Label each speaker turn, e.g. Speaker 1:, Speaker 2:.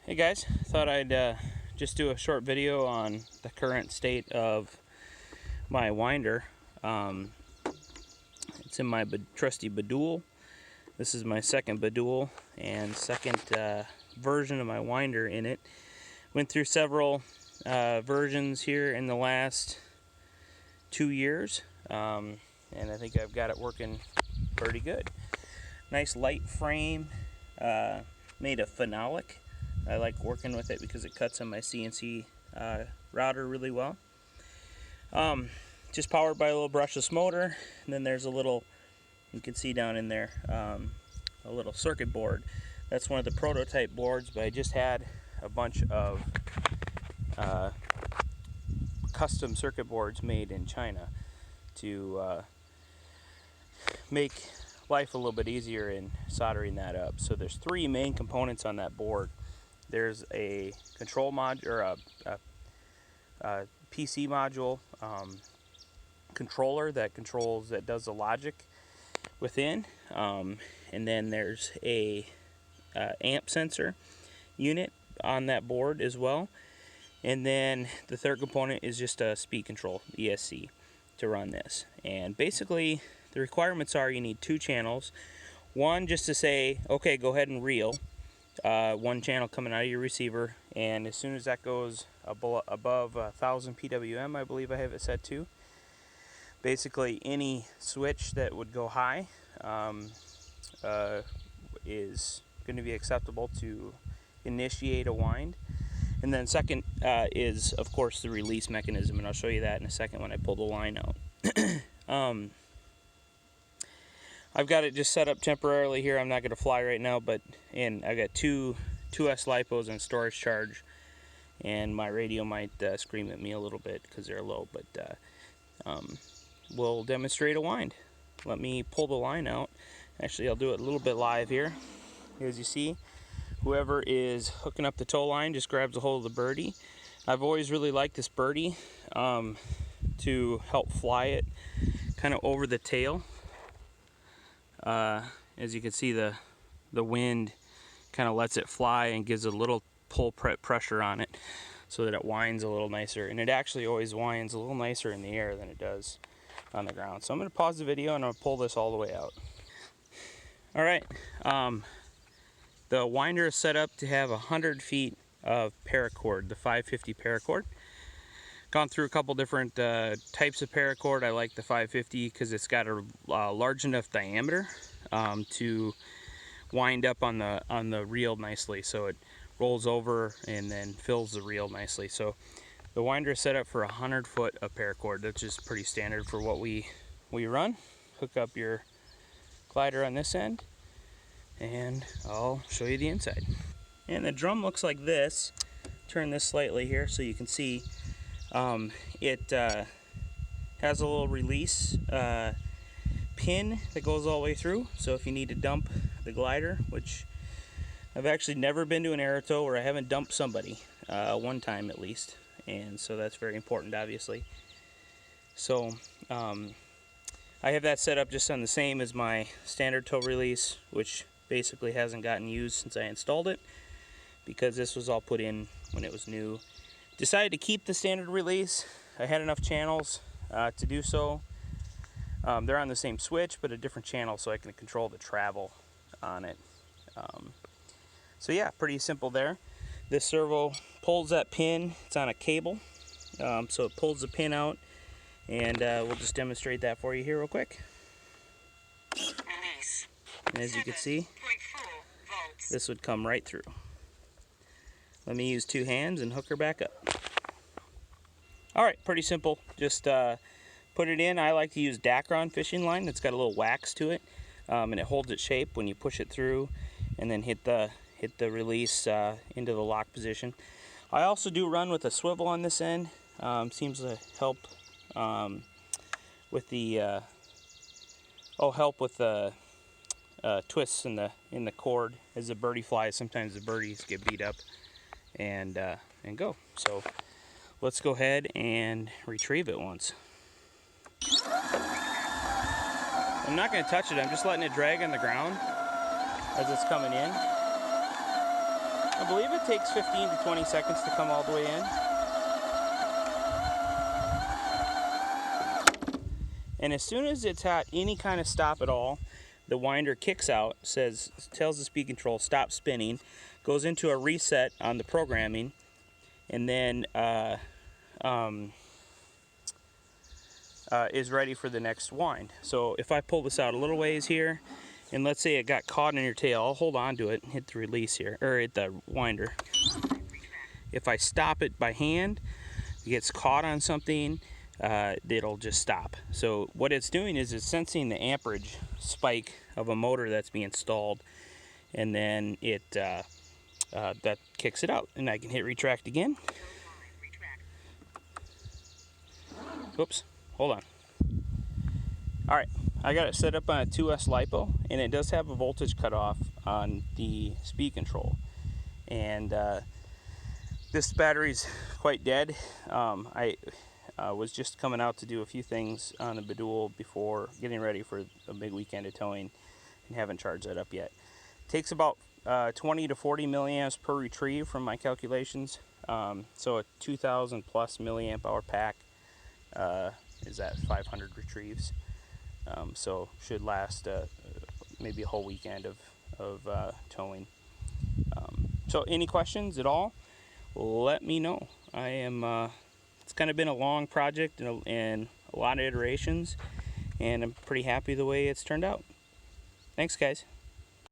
Speaker 1: Hey guys, thought I'd just do a short video on the current state of my winder. It's in my trusty Badul. This is my second Badul and second version of my winder in it. Went through several versions here in the last 2 years, and I think I've got it working pretty good. Nice light frame, made of phenolic. I like working with it because it cuts on my CNC router really well. Just powered by a little brushless motor, and then there's a little, you can see down in there, a little circuit board. That's one of the prototype boards, but I just had a bunch of custom circuit boards made in China to make life a little bit easier in soldering that up. So there's 3 main components on that board. There's a control module, or a PC module controller that does the logic within, and then there's a amp sensor unit on that board as well. And then the third component is just a speed control, ESC, to run this. And basically the requirements are you need 2 channels. One just to say, okay, go ahead and reel. 1 channel coming out of your receiver, and as soon as that goes above 1000 PWM, I believe I have it set to, basically any switch that would go high is going to be acceptable to initiate a wind. And then second is, of course, the release mechanism, and I'll show you that in a second when I pull the line out. I've got it just set up temporarily here. I'm not going to fly right now, and I got 2 2S lipos and storage charge, and my radio might scream at me a little bit because they're low, but we'll demonstrate a wind. Let me pull the line out. Actually, I'll do it a little bit live here. As you see, whoever is hooking up the tow line just grabs a hold of the birdie. I've always really liked this birdie to help fly it kind of over the tail. As you can see, the wind kind of lets it fly and gives a little pull pressure on it so that it winds a little nicer. And it actually always winds a little nicer in the air than it does on the ground. So I'm going to pause the video and I'll pull this all the way out. Alright, the winder is set up to have 100 feet of paracord, the 550 paracord. Gone through a couple different types of paracord. I like the 550 because it's got a large enough diameter to wind up on the reel nicely, so it rolls over and then fills the reel nicely. So the winder is set up for 100 foot of paracord. That's just pretty standard for what we run. Hook up your glider on this end, and I'll show you the inside. And the drum looks like this. Turn this slightly here so you can see. It has a little release pin that goes all the way through, so if you need to dump the glider, which I've actually never been to an aerotow where I haven't dumped somebody, one time at least, and so that's very important, obviously. So I have that set up just on the same as my standard tow release, which basically hasn't gotten used since I installed it, because this was all put in when it was new. Decided to keep the standard release. I had enough channels to do so. They're on the same switch, but a different channel, so I can control the travel on it. So yeah, pretty simple there. This servo pulls that pin. It's on a cable, so it pulls the pin out, and we'll just demonstrate that for you here real quick.
Speaker 2: Release.
Speaker 1: And as you can see, this would come right through. Let me use 2 hands and hook her back up. Alright, pretty simple. Just put it in. I like to use Dacron fishing line. It's got a little wax to it, and it holds its shape when you push it through and then hit the release into the lock position. I also do run with a swivel on this end. Seems to help with the twists in the cord as the birdie flies. Sometimes the birdies get beat up and go. So let's go ahead and retrieve it once. I'm not going to touch it. I'm just letting it drag on the ground as it's coming in. I believe it takes 15 to 20 seconds to come all the way in. And as soon as it's at any kind of stop at all, the winder kicks out, tells the speed control stop spinning, goes into a reset on the programming, and then is ready for the next wind. So if I pull this out a little ways here, and let's say it got caught in your tail, I'll hold on to it and hit the release here, or hit the winder. If I stop it by hand, it gets caught on something, it'll just stop. So what it's doing is it's sensing the amperage spike of a motor that's being stalled, and then it that kicks it out. And I can hit retract again. Oops, hold on. Alright, I got it set up on a 2S LiPo, and it does have a voltage cutoff on the speed control. And this battery's quite dead. I was just coming out to do a few things on the Badul before getting ready for a big weekend of towing, and haven't charged that up yet. It takes about 20 to 40 milliamps per retrieve from my calculations. So a 2,000 plus milliamp hour pack is at 500 retrieves. So should last maybe a whole weekend of towing. So any questions at all, let me know. I am it's kind of been a long project and a lot of iterations, and I'm pretty happy the way it's turned out. Thanks, guys.